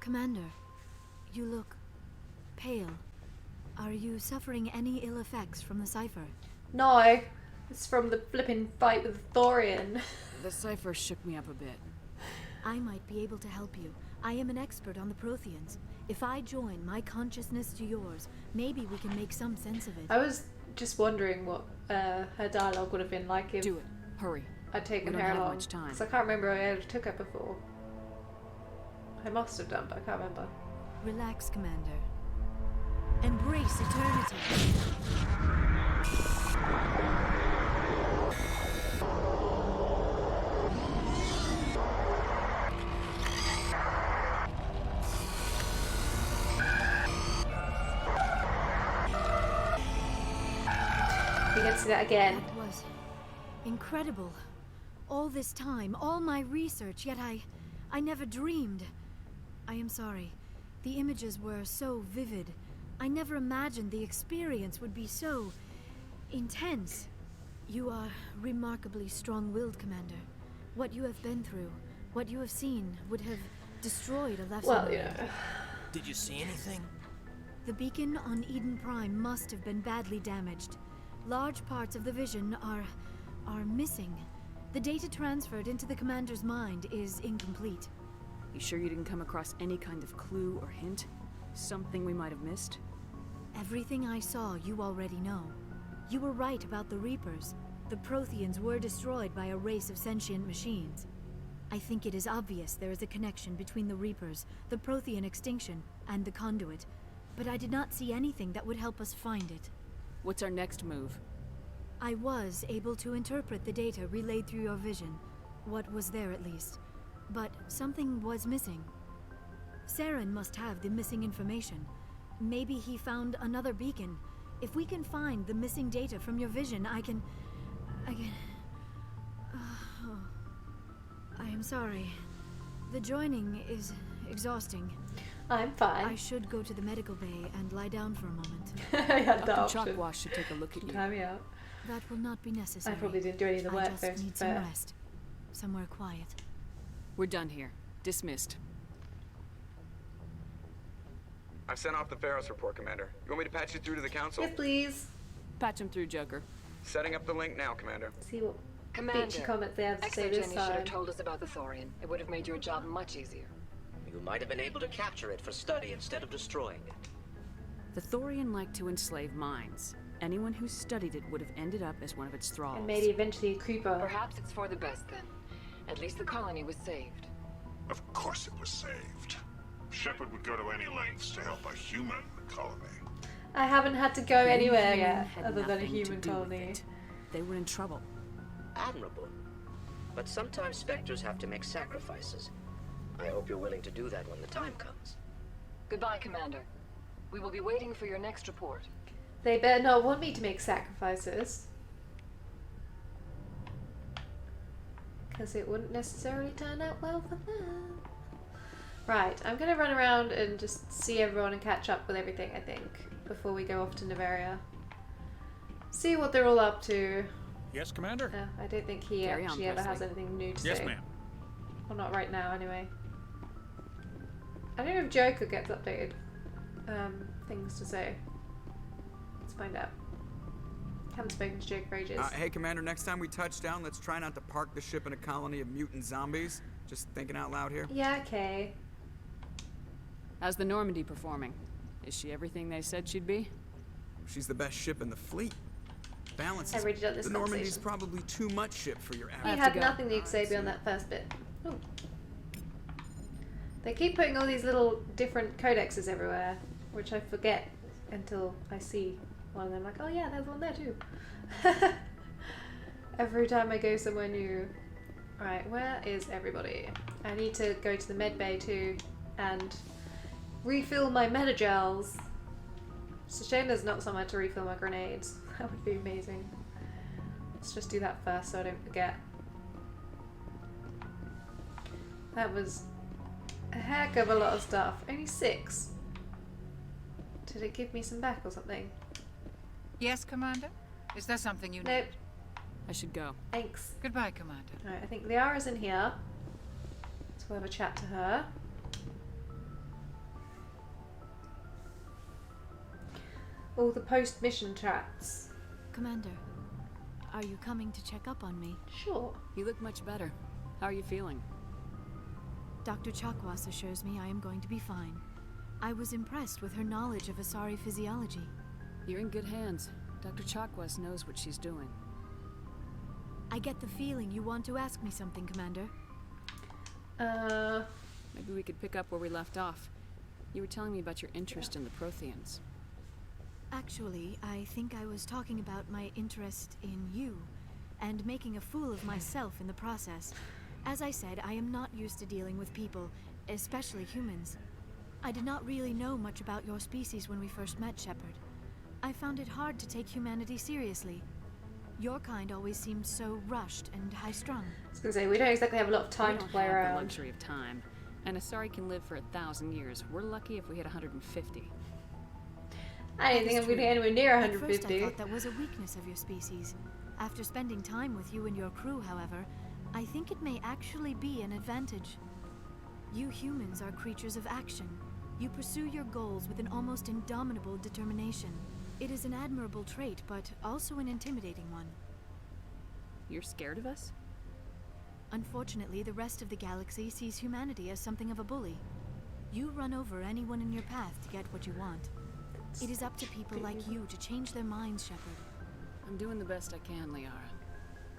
Commander, you look pale. Are you suffering any ill effects from the cipher? No, it's from the flipping fight with Thorian. The cipher shook me up a bit. I might be able to help you. I am an expert on the Protheans. If I join my consciousness to yours, maybe we can make some sense of it. I was just wondering what her dialogue would have been like if Do it. Hurry. I'd taken We don't her have along. much time. Because I can't remember I ever took her before. I must have done, but I can't remember. Relax, Commander. Embrace eternity. We get to see that again. That was incredible. All this time, all my research, yet I never dreamed. I am sorry. The images were so vivid. I never imagined the experience would be so intense. You are remarkably strong-willed, Commander. What you have been through, what you have seen, would have destroyed a lesser Well, mind. you know. Did you see anything? The beacon on Eden Prime must have been badly damaged. Large parts of the vision are missing. The data transferred into the commander's mind is incomplete. You sure you didn't come across any kind of clue or hint? Something we might have missed? Everything I saw, you already know. You were right about the Reapers. The Protheans were destroyed by a race of sentient machines. I think it is obvious there is a connection between the Reapers, the Prothean extinction, and the Conduit. But I did not see anything that would help us find it. What's our next move? I was able to interpret the data relayed through your vision. What was there, at least. But something was missing. Saren must have the missing information. Maybe he found another beacon. If we can find the missing data from your vision, I can... Oh, I am sorry. The joining is exhausting. I'm fine. I should go to the medical bay and lie down for a moment. I had that Dr. option. Chalkwash should take a look at you. Time me out. That will not be necessary. I probably didn't do any of the work I just though, need some rest. Somewhere quiet. We're done here. Dismissed. I've sent off the Pharos report, Commander. You want me to patch you through to the council? Yes, please. Patch him through, Joker. Setting up the link now, Commander. See what Commander, bitchy comments they have to say this Exogeny should time. have told us about the Thorian. It would have made your job much easier. You might have been able to capture it for study instead of destroying it. The Thorian like to enslave minds. Anyone who studied it would have ended up as one of its thralls. And maybe eventually a creeper. Perhaps it's for the best then. At least the colony was saved. Of course it was saved. Shepard would go to any lengths to help a human colony. I haven't had to go anywhere Human yet, had other than a nothing to human do with colony. it. They were in trouble. Admirable. But sometimes specters have to make sacrifices. I hope you're willing to do that when the time comes. Goodbye, Commander. We will be waiting for your next report. They better not want me to make sacrifices. Because it wouldn't necessarily turn out well for them. Right, I'm going to run around and just see everyone and catch up with everything, I think, before we go off to Noveria. See what they're all up to. Yes, Commander? I don't think he Carry on, actually ever has Presley. anything new to Yes, say. ma'am. Well, not right now, anyway. I don't know if Joker gets updated things to say. Let's find out. Haven't spoken to Joker for ages. Hey, Commander, next time we touch down, let's try not to park the ship in a colony of mutant zombies. Just thinking out loud here. Yeah, okay. How's the Normandy performing? Is she everything they said she'd be? She's the best ship in the fleet. Balance. I've already done this The Normandy's conversation. probably too much ship for your He average. have had to go. nothing to say beyond that first bit. Ooh. They keep putting all these little different codexes everywhere, which I forget until I see one of them. Like, oh yeah, there's one there too. Every time I go somewhere new. Right, where is everybody? I need to go to the med bay too and refill my metagels. It's a shame there's not somewhere to refill my grenades. That would be amazing. Let's just do that first so I don't forget. That was a heck of a lot of stuff. Only 6. Did it give me some back or something? Yes, Commander? Is there something you Nope. need? I should go. Thanks. Goodbye, Commander. Alright, I think Liara's in here. So we'll have a chat to her. all the post-mission chats. Commander, are you coming to check up on me? Sure. You look much better. How are you feeling? Dr. Chakwas assures me I am going to be fine. I was impressed with her knowledge of Asari physiology. You're in good hands. Dr. Chakwas knows what she's doing. I get the feeling you want to ask me something, Commander. Maybe we could pick up where we left off. You were telling me about your interest in the Protheans. Actually, I think I was talking about my interest in you, and making a fool of myself in the process. As I said, I am not used to dealing with people, especially humans. I did not really know much about your species when we first met, Shepard. I found it hard to take humanity seriously. Your kind always seemed so rushed and high-strung. I was gonna say, we don't exactly have a lot of time to play We don't have the around. luxury of time. And Asari can live for 1,000 years. We're lucky if we hit 150. I didn't think I'm gonna get anywhere near At first, I 150. thought that was a weakness of your species. After spending time with you and your crew, however, I think it may actually be an advantage. You humans are creatures of action. You pursue your goals with an almost indomitable determination. It is an admirable trait, but also an intimidating one. You're scared of us? Unfortunately, the rest of the galaxy sees humanity as something of a bully. You run over anyone in your path to get what you want. It is up to people like you to change their minds, Shepard. I'm doing the best I can, Liara.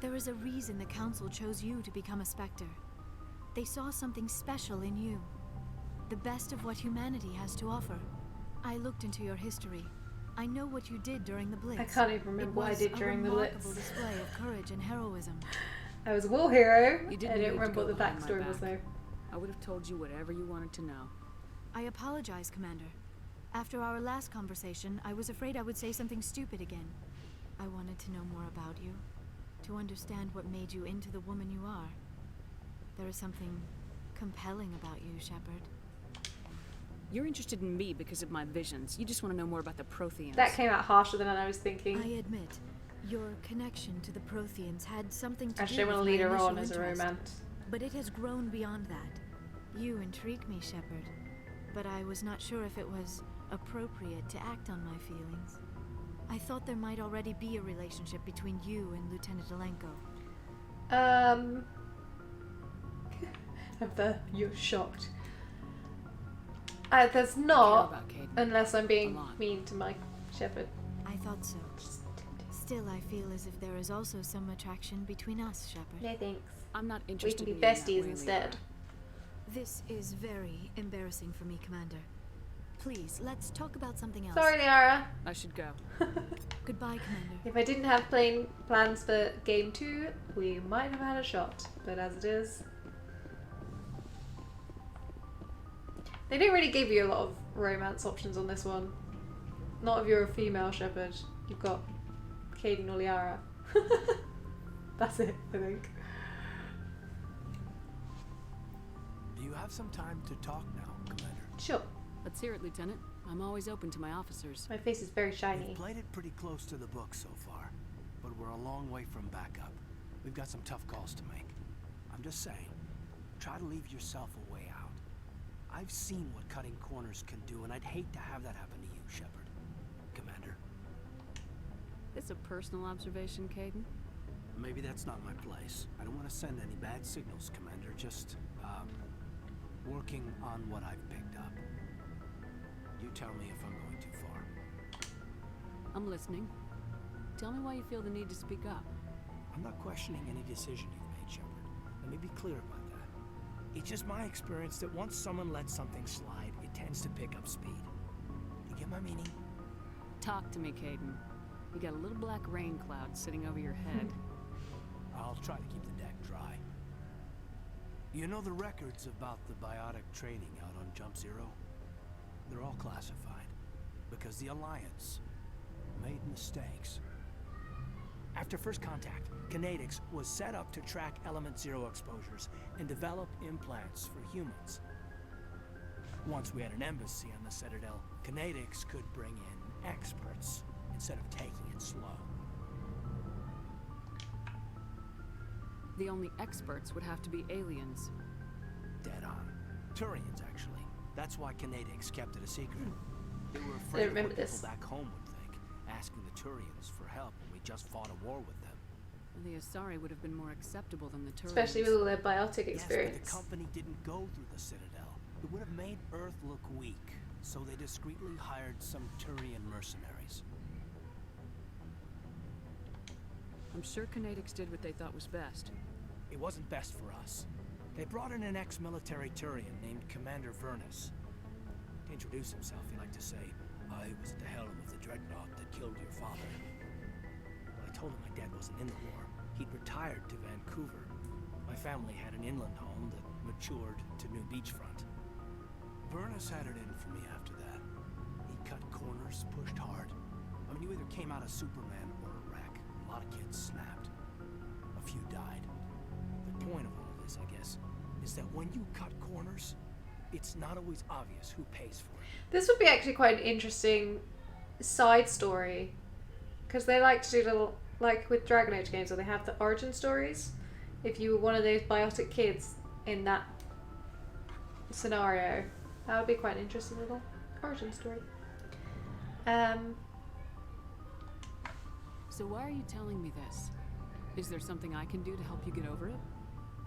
There is a reason the Council chose you to become a Spectre. They saw something special in you. The best of what humanity has to offer. I looked into your history. I know what you did during the Blitz. I can't even remember what I did during the It was a remarkable Blitz. display of courage and heroism. I was a war hero. You I didn't don't need to remember go what the behind my backstory was though. back. I would have told you whatever you wanted to know. I apologize, Commander. After our last conversation, I was afraid I would say something stupid again. I wanted to know more about you, to understand what made you into the woman you are. There is something compelling about you, Shepard. You're interested in me because of my visions. You just want to know more about the Protheans. That came out harsher than I was thinking. I admit, your connection to the Protheans had something to Actually, I do want with to lead my her on initial as a interest. romance. But it has grown beyond that. You intrigue me, Shepard. But I was not sure if it was appropriate to act on my feelings. I thought there might already be a relationship between you and Lieutenant Alenko. You're shocked. There's I care not, about Caden. unless I'm being A lot. mean to my Shepard. I thought so. Still, I feel as if there is also some attraction between us, Shepard. No thanks. I'm not We interested can be in you in that besties way, instead. Liara. This is very embarrassing for me, Commander. Please, let's talk about something else. Sorry, Liara. I should go. Goodbye, Commander. If I didn't have plans for game 2, we might have had a shot. But as it is, they didn't really give you a lot of romance options on this one. Not if you're a female Shepard. You've got Caden or Liara. That's it, I think. Do you have some time to talk now, Commander? Sure. Let's hear it, Lieutenant. I'm always open to my officers. My face is very shiny. We've played it pretty close to the book so far, but we're a long way from backup. We've got some tough calls to make. I'm just saying, try to leave yourself a way out. I've seen what cutting corners can do, and I'd hate to have that happen to you, Shepard. Commander. This a personal observation, Caden? Maybe that's not my place. I don't want to send any bad signals, Commander. Just, working on what I've picked up. You tell me if I'm going too far. I'm listening. Tell me why you feel the need to speak up. I'm not questioning any decision you've made, Shepard. Let me be clear about that. It's just my experience that once someone lets something slide, it tends to pick up speed. You get my meaning? Talk to me, Caden. You got a little black rain cloud sitting over your head. I'll try to keep the deck dry. You know the records about the biotic training out on Jump Zero? They're all classified because the Alliance made mistakes. After first contact, Kinetics was set up to track Element Zero exposures and develop implants for humans. Once we had an embassy on the Citadel, Kinetics could bring in experts instead of taking it slow. The only experts would have to be aliens. Dead on. Turians, actually. That's why Kinetics kept it a secret. They were I afraid of remember what this. people back home would think. asking the Turians for help when we just fought a war with them. The Asari would have been more acceptable than the Turians. Especially with all their biotic Yes, experience. but the company didn't go through the Citadel. It would have made Earth look weak, so they discreetly hired some Turian mercenaries. I'm sure Canadix did what they thought was best. It wasn't best for us. They brought in an ex-military Turian named Commander Vernus. To introduce himself, he liked to say, "I was at the helm of the dreadnought that killed your father." Well, I told him my dad wasn't in the war. He'd retired to Vancouver. My family had an inland home that matured to new beachfront. Vernus had it in for me after that. He cut corners, pushed hard. I mean, you either came out a Superman or a wreck. A lot of kids snapped. A few died. The point of all this, I guess, is that when you cut corners, it's not always obvious who pays for it. This would be actually quite an interesting side story. Because they like to do little, like with Dragon Age games, where they have the origin stories. If you were one of those biotic kids in that scenario, that would be quite an interesting little origin story. So why are you telling me this? Is there something I can do to help you get over it?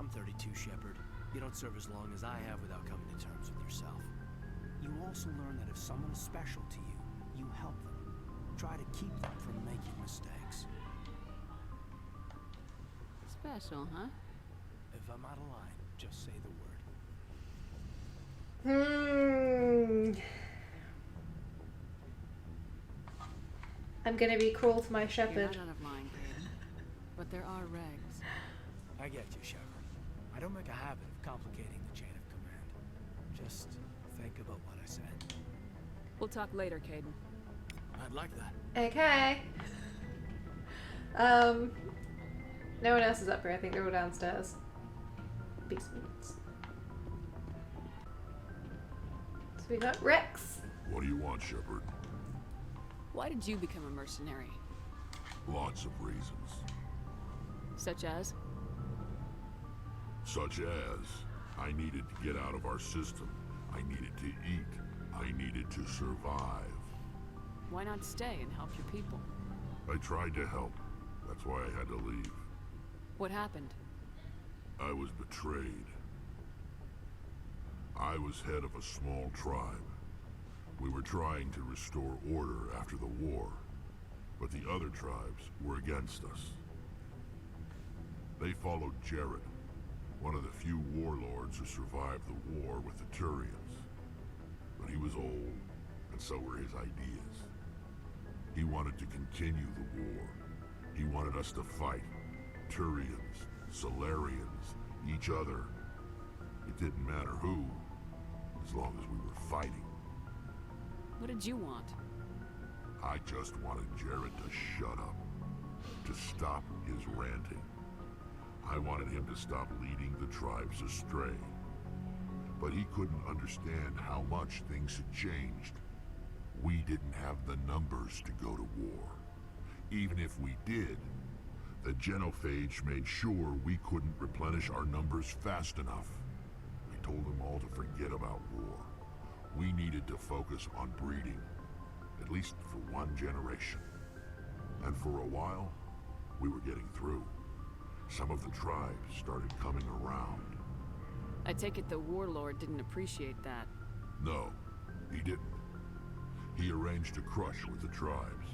I'm 32, Shepard. You don't serve as long as I have without coming to terms with yourself. You also learn that if someone is special to you, you help them. Try to keep them from making mistakes. Special, huh? If I'm out of line, just say the word. I'm gonna be cruel to my You're Shepard. not out of line, Caden. But there are regs. I get you, Shepard. I don't make a habit of complicating the chain of command. Just think about what I said. We'll talk later, Caden. I'd like that. Okay. No one else is up here. I think they're all downstairs. Basements. So we got Rex. What do you want, Shepard? Why did you become a mercenary? Lots of reasons. Such as? Such as, I needed to get out of our system. I needed to eat. I needed to survive. Why not stay and help your people? I tried to help. That's why I had to leave. What happened? I was betrayed. I was head of a small tribe. We were trying to restore order after the war, but the other tribes were against us. They followed Jared, one of the few warlords who survived the war with the Turians. But he was old, and so were his ideas. He wanted to continue the war. He wanted us to fight. Turians, Solarians, each other. It didn't matter who, as long as we were fighting. What did you want? I just wanted Jared to shut up, to stop his ranting. I wanted him to stop leading the tribes astray. But he couldn't understand how much things had changed. We didn't have the numbers to go to war. Even if we did, the genophage made sure we couldn't replenish our numbers fast enough. I told them all to forget about war. We needed to focus on breeding, at least for one generation. And for a while, we were getting through. Some of the tribes started coming around. I take it the warlord didn't appreciate that. No, he didn't. He arranged a crush with the tribes,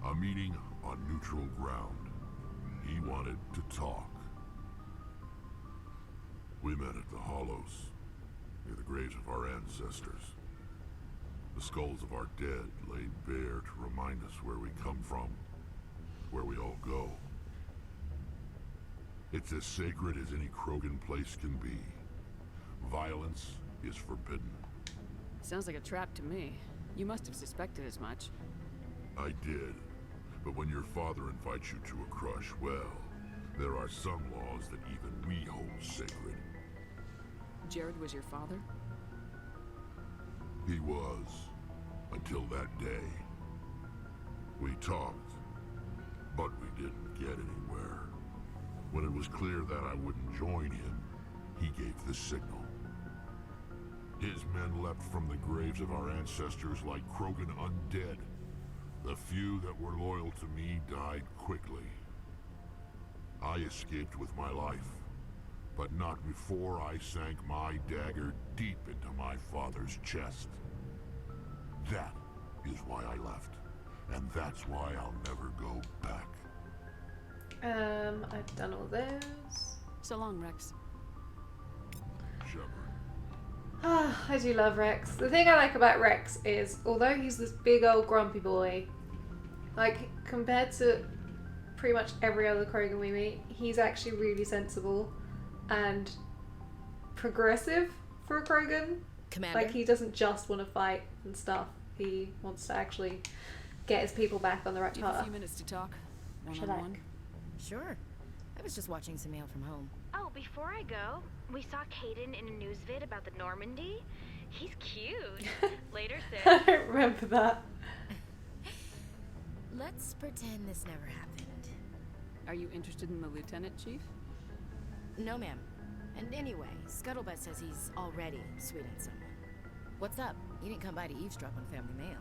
a meeting on neutral ground. He wanted to talk. We met at the Hollows, near the graves of our ancestors. The skulls of our dead laid bare to remind us where we come from, where we all go. It's as sacred as any Krogan place can be. Violence is forbidden. Sounds like a trap to me. You must have suspected as much. I did. But when your father invites you to a crush, well, there are some laws that even we hold sacred. Jared was your father? He was, until that day. We talked, but we didn't get anywhere. When it was clear that I wouldn't join him, he gave the signal. His men leapt from the graves of our ancestors like Krogan undead. The few that were loyal to me died quickly. I escaped with my life, but not before I sank my dagger deep into my father's chest. That is why I left, and that's why I'll never go back. I've done all those. So long, Rex. Shepard. Ah, I do love Rex. The thing I like about Rex is, although he's this big old grumpy boy, like, compared to pretty much every other Krogan we meet, he's actually really sensible and progressive for a Krogan. Commander? Like, he doesn't just want to fight and stuff. He wants to actually get his people back on the right Do you have a path. few minutes to talk? Should One-on-one? Sure. I was just watching some mail from home. Oh, before I go, we saw Caden in a news vid about the Normandy. He's cute. Later, sis. I don't remember that. Let's pretend this never happened. Are you interested in the lieutenant, Chief? No, ma'am. And anyway, Scuttlebutt says he's already sweeting someone. What's up? You didn't come by to eavesdrop on family mail.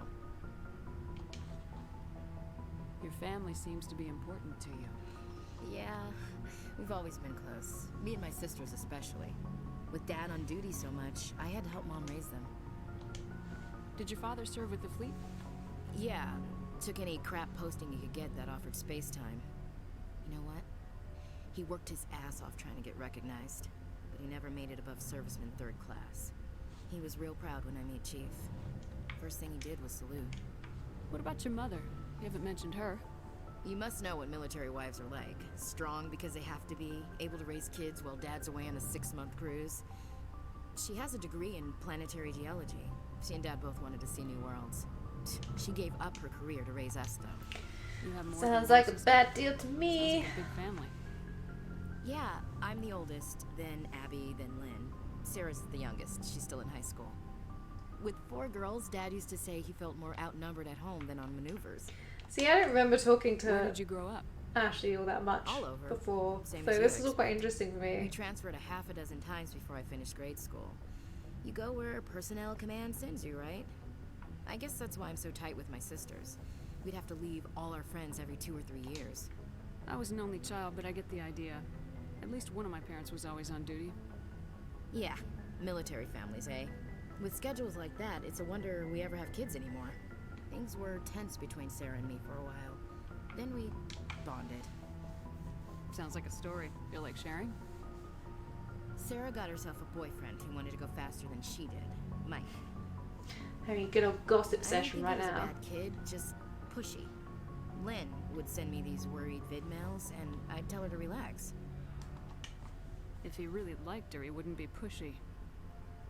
Your family seems to be important to you. Yeah, we've always been close. Me and my sisters especially. With Dad on duty so much, I had to help Mom raise them. Did your father serve with the fleet? Yeah, took any crap posting he could get that offered space time. You know what? He worked his ass off trying to get recognized, but he never made it above serviceman 3rd class. He was real proud when I meet Chief. First thing he did was salute. What about your mother? You haven't mentioned her. You must know what military wives are like. Strong because they have to be, able to raise kids while Dad's away on a 6-month cruise. She has a degree in planetary geology. She and Dad both wanted to see new worlds. She gave up her career to raise us, though. You have more Sounds than like a one bad deal to sister. me. Sounds like a big family. Yeah, I'm the oldest, then Abby, then Lynn. Sarah's the youngest. She's still in high school. With 4 girls, Dad used to say he felt more outnumbered at home than on maneuvers. See, I don't remember talking Where to did you grow up? Ashley all that much All over. before, Same so as this you, is all quite interesting for We me. transferred a half a dozen times before I finished grade school. You go where personnel command sends you, right? I guess that's why I'm so tight with my sisters. We'd have to leave all our friends every 2 or 3 years. I was an only child, but I get the idea. At least one of my parents was always on duty. Yeah, military families, eh? With schedules like that, it's a wonder we ever have kids anymore. Things were tense between Sarah and me for a while. Then we bonded. Sounds like a story. Feel like sharing? Sarah got herself a boyfriend who wanted to go faster than she did. Mike. Having a good old gossip session I right don't think he was now. a bad kid, just pushy. Lynn would send me these worried vid mails, and I'd tell her to relax. If he really liked her, he wouldn't be pushy.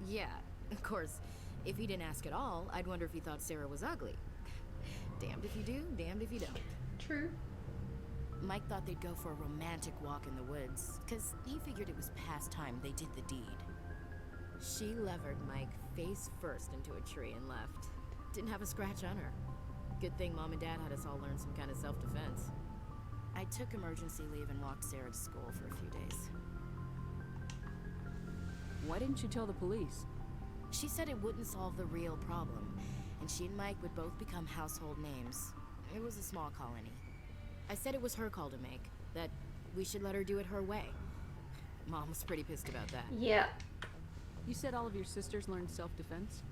Yeah, of course. If he didn't ask at all, I'd wonder if he thought Sarah was ugly. Damned if you do, damned if you don't. True. Mike thought they'd go for a romantic walk in the woods, because he figured it was past time they did the deed. She levered Mike face first into a tree and left. Didn't have a scratch on her. Good thing Mom and Dad had us all learn some kind of self-defense. I took emergency leave and walked Sarah to school for a few days. Why didn't you tell the police? She said it wouldn't solve the real problem, and she and Mike would both become household names. It was a small colony. I said it was her call to make, that we should let her do it her way. Mom was pretty pissed about that. Yeah. You said all of your sisters learned self-defense?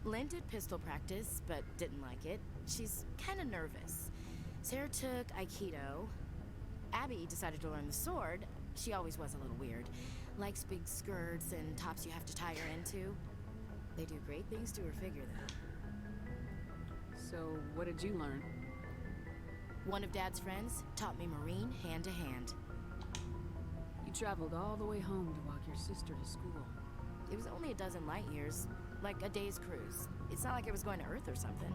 Lynn did pistol practice, but didn't like it. She's kind of nervous. Sarah took Aikido. Abby decided to learn the sword. She always was a little weird. Likes big skirts and tops you have to tie her into. They do great things to her figure, though. So, what did you learn? One of Dad's friends taught me Marine hand to hand. You traveled all the way home to walk your sister to school. It was only a dozen light years, like a day's cruise. It's not like I was going to Earth or something.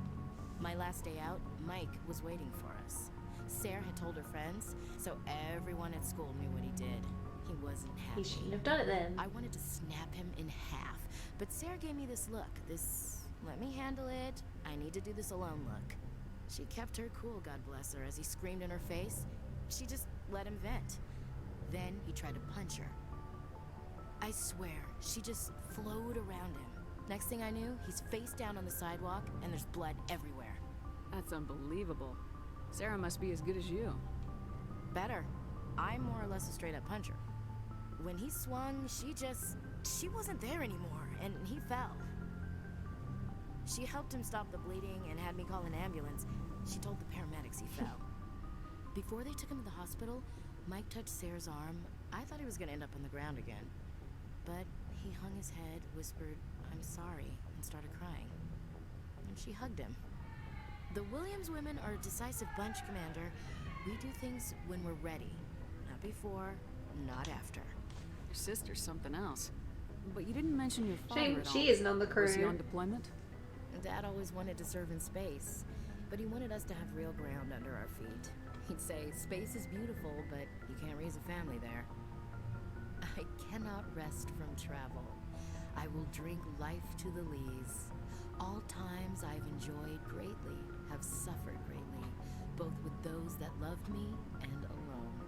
My last day out, Mike was waiting for us. Sarah had told her friends, so everyone at school knew what he did. He wasn't happy. He shouldn't have done it then. I wanted to snap him in half, but Sarah gave me this look, this let me handle it, I need to do this alone look. She kept her cool, God bless her, as he screamed in her face. She just let him vent. Then he tried to punch her. I swear, she just flowed around him. Next thing I knew, he's face down on the sidewalk, and there's blood everywhere. That's unbelievable. Sarah must be as good as you. Better. I'm more or less a straight-up puncher. When he swung, she wasn't there anymore, and he fell. She helped him stop the bleeding and had me call an ambulance. She told the paramedics he fell. Before they took him to the hospital, Mike touched Sarah's arm. I thought he was gonna end up on the ground again. But he hung his head, whispered, "I'm sorry," and started crying. And she hugged him. The Williams women are a decisive bunch, Commander. We do things when we're ready. Not before, not after. Your sister's something else. But you didn't mention your father at all. She isn't on the crew. Was he on deployment? Dad always wanted to serve in space, but he wanted us to have real ground under our feet. He'd say, space is beautiful, but you can't raise a family there. I cannot rest from travel. I will drink life to the lees. All times I've enjoyed greatly, have suffered greatly, both with those that loved me and alone.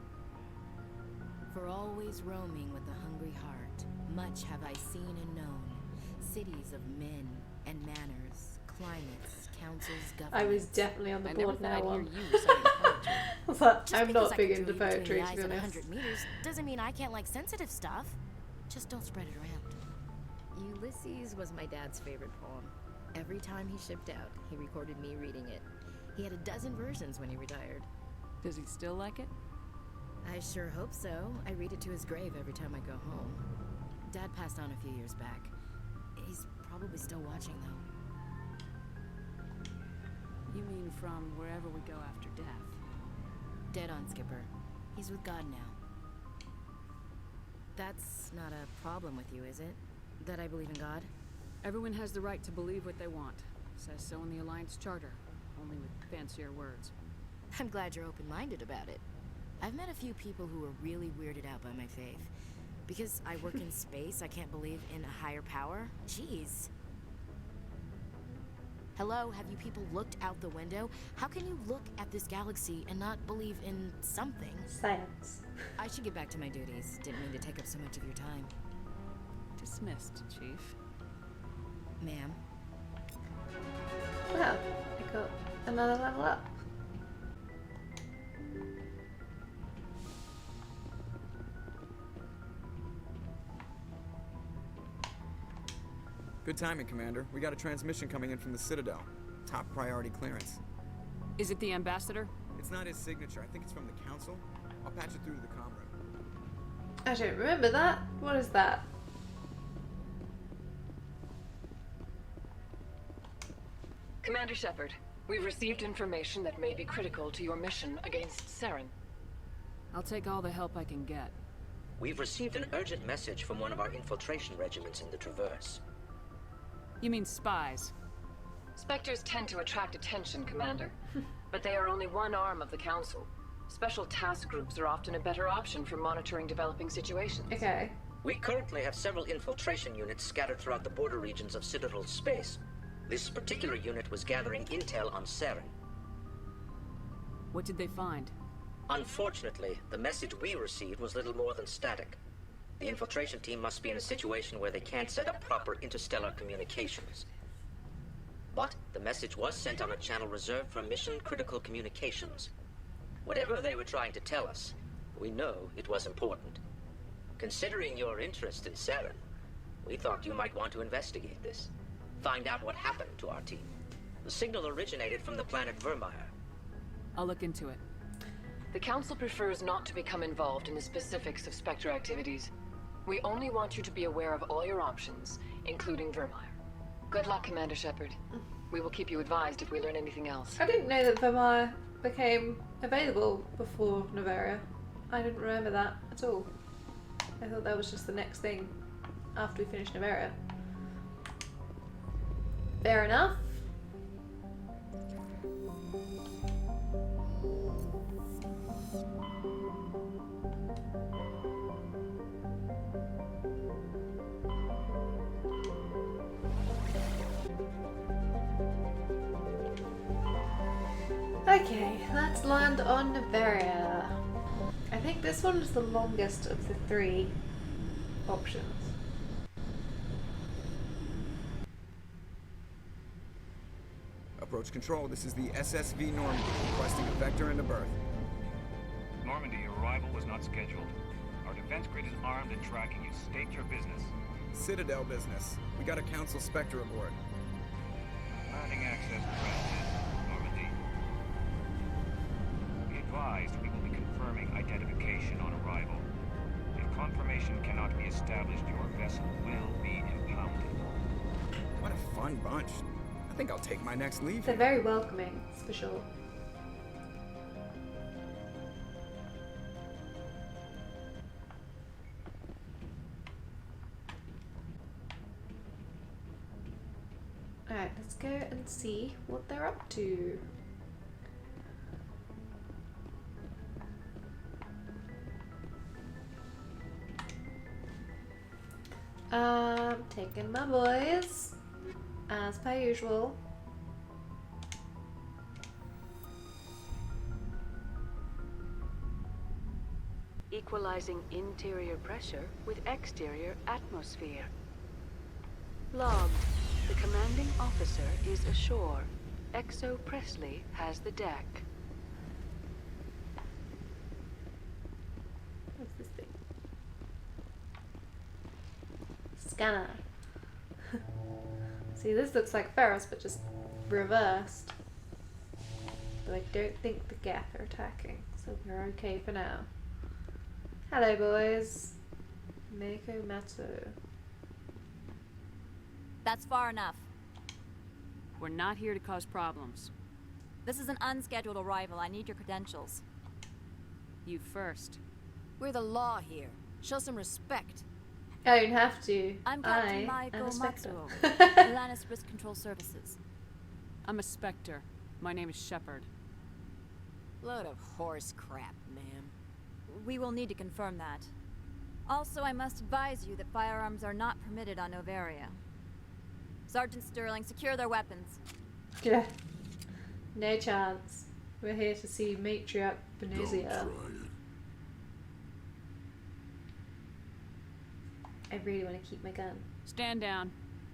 For always roaming with a hungry heart, much have I seen and known, cities of men and manners, climates, councils, governments. I was definitely on the board now. I was like, I'm not big into poetry, to be honest. 100 meters doesn't mean I can't like sensitive stuff. Just don't spread it around. Ulysses was my dad's favorite poem. Every time he shipped out, he recorded me reading it. He had a dozen versions when he retired. Does he still like it? I sure hope so. I read it to his grave every time I go home. Dad passed on a few years back. He's probably still watching, though. You mean from wherever we go after death? Dead on, Skipper. He's with God now. That's not a problem with you, is it? That I believe in God? Everyone has the right to believe what they want. Says so in the Alliance Charter, only with fancier words. I'm glad you're open-minded about it. I've met a few people who are really weirded out by my faith. Because I work in space, I can't believe in a higher power? Jeez. Hello, have you people looked out the window? How can you look at this galaxy and not believe in something? Science. I should get back to my duties. Didn't mean to take up so much of your time. Dismissed, Chief. Ma'am. Well, I got another level up. Good timing, Commander. We got a transmission coming in from the Citadel. Top priority clearance. Is it the ambassador? It's not his signature. I think it's from the Council. I'll patch it through to the comm room. I don't remember that. What is that? Commander Shepard, we've received information that may be critical to your mission against Saren. I'll take all the help I can get. We've received an urgent message from one of our infiltration regiments in the Traverse. You mean spies? Spectres tend to attract attention, Commander. But they are only one arm of the Council. Special task groups are often a better option for monitoring developing situations. Okay. We currently have several infiltration units scattered throughout the border regions of Citadel space. This particular unit was gathering intel on Saren. What did they find? Unfortunately, the message we received was little more than static. The infiltration team must be in a situation where they can't set up proper interstellar communications. But the message was sent on a channel reserved for mission-critical communications. Whatever they were trying to tell us, we know it was important. Considering your interest in Saren, we thought you might want to investigate this. Find out what happened to our team. The signal originated from the planet Vermeer. I'll look into it. The Council prefers not to become involved in the specifics of Spectre activities. We only want you to be aware of all your options, including Vermeer. Good luck, Commander Shepard. We will keep you advised if we learn anything else. I didn't know that Vermeer became available before Noveria. I didn't remember that at all. I thought that was just the next thing after we finished Noveria. Fair enough. Okay, let's land on Noveria. I think this one is the longest of the three options. approach. Control, this is the SSV Normandy, requesting a vector into berth. Normandy, your arrival was not scheduled. Our defense grid is armed and tracking you. State your business. Citadel business. We got a Council Spectre aboard. Landing access granted, Normandy. Be advised, we will be confirming identification on arrival. If confirmation cannot be established, your vessel will be impounded. What a fun bunch. I think I'll take my next leave. They're very welcoming, that's for sure. Alright, let's go and see what they're up to. Taking my boys, as per usual. Equalizing interior pressure with exterior atmosphere. Logged. The commanding officer is ashore. Exo Presley has the deck. What's this thing? Scanner. See, this looks like Ferris, but just reversed. But I don't think the Geth are attacking, so we're okay for now. Hello, boys. Mako Matsu. That's far enough. We're not here to cause problems. This is an unscheduled arrival. I need your credentials. You first. We're the law here. Show some respect. I don't have to. I'm Captain I am Maiko a Spectre. Matsuo, Atlantis Risk Control Services. I'm a Spectre. My name is Shepard. Load of horse crap, ma'am. We will need to confirm that. Also, I must advise you that firearms are not permitted on Noveria. Sergeant Sterling, secure their weapons. Yeah. No chance. We're here to see Matriarch Benezia. Don't try it. I really want to keep my gun. Stand down.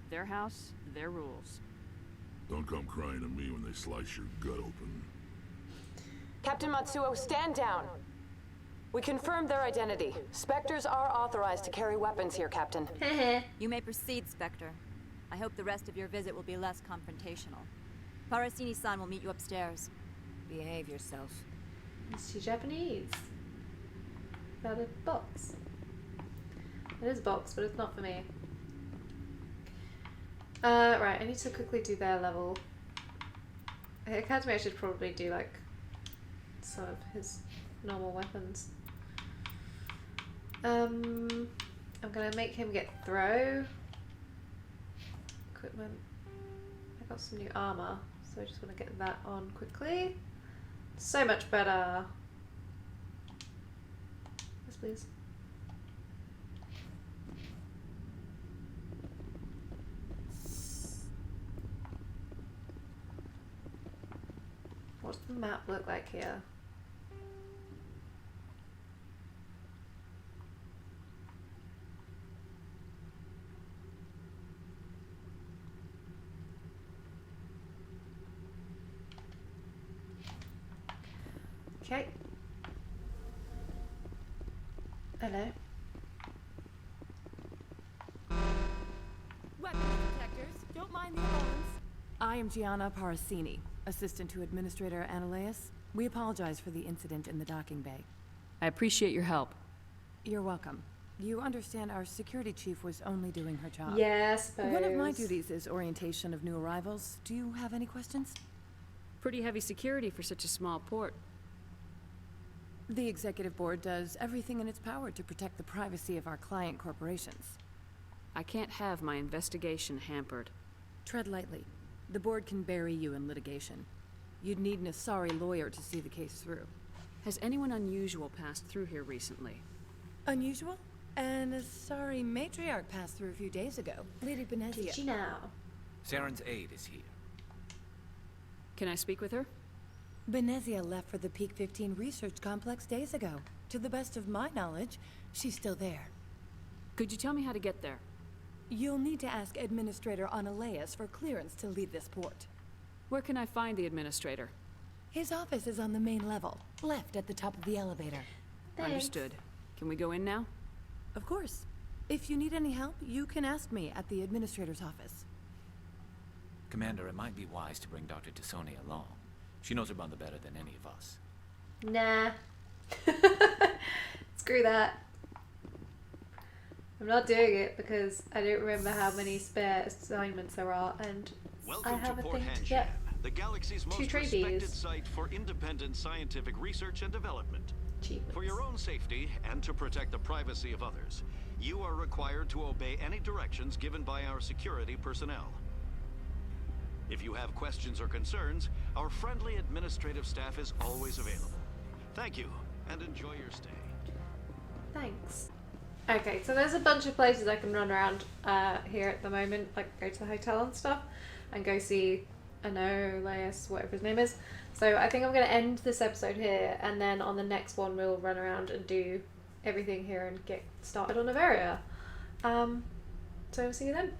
Their house, their rules. Don't come crying to me when they slice your gut open. Captain Matsuo, stand down. We confirmed their identity. Spectres are authorized to carry weapons here, Captain. You may proceed, Spectre. I hope the rest of your visit will be less confrontational. Parasini-san will meet you upstairs. Behave yourself. It's too Japanese. Is that a box? It is a box, but it's not for me. Right, I need to quickly do their level. It occurred to me I should probably do like some of his normal weapons. I'm gonna make him get throw equipment. I got some new armor, so I just want to get that on quickly. So much better. Yes, please. What's the map look like here? Okay. Hello. Weapons detectors, don't mind the alarms. I am Gianna Parasini, assistant to Administrator Ananias. We apologize for the incident in the docking bay. I appreciate your help. You're welcome. You understand our security chief was only doing her job. Yes, One of my duties is orientation of new arrivals. Do you have any questions? Pretty heavy security for such a small port. The executive board does everything in its power to protect the privacy of our client corporations. I can't have my investigation hampered. Tread lightly. The board can bury you in litigation. You'd need an Asari lawyer to see the case through. Has anyone unusual passed through here recently? Unusual? An Asari matriarch passed through a few days ago. Lady Benezia. Did she now? Saren's aide is here. Can I speak with her? Benezia left for the Peak 15 research complex days ago. To the best of my knowledge, she's still there. Could you tell me how to get there? You'll need to ask Administrator Ananias for clearance to leave this port. Where can I find the administrator? His office is on the main level, left at the top of the elevator. Thanks. Understood. Can we go in now? Of course. If you need any help, you can ask me at the administrator's office. Commander, it might be wise to bring Dr. T'Soni along. She knows her mother better than any of us. Nah. Screw that. I'm not doing it because I don't remember how many spare assignments there are, and I have a thing to get. The galaxy's most respected site for independent scientific research and development. For your own safety and to protect the privacy of others, you are required to obey any directions given by our security personnel. If you have questions or concerns, our friendly administrative staff is always available. Thank you, and enjoy your stay. Thanks. Okay, so there's a bunch of places I can run around here at the moment, like go to the hotel and stuff, and go see Anoleus, whatever his name is. So I think I'm going to end this episode here, and then on the next one we'll run around and do everything here and get started on Noveria. So see you then.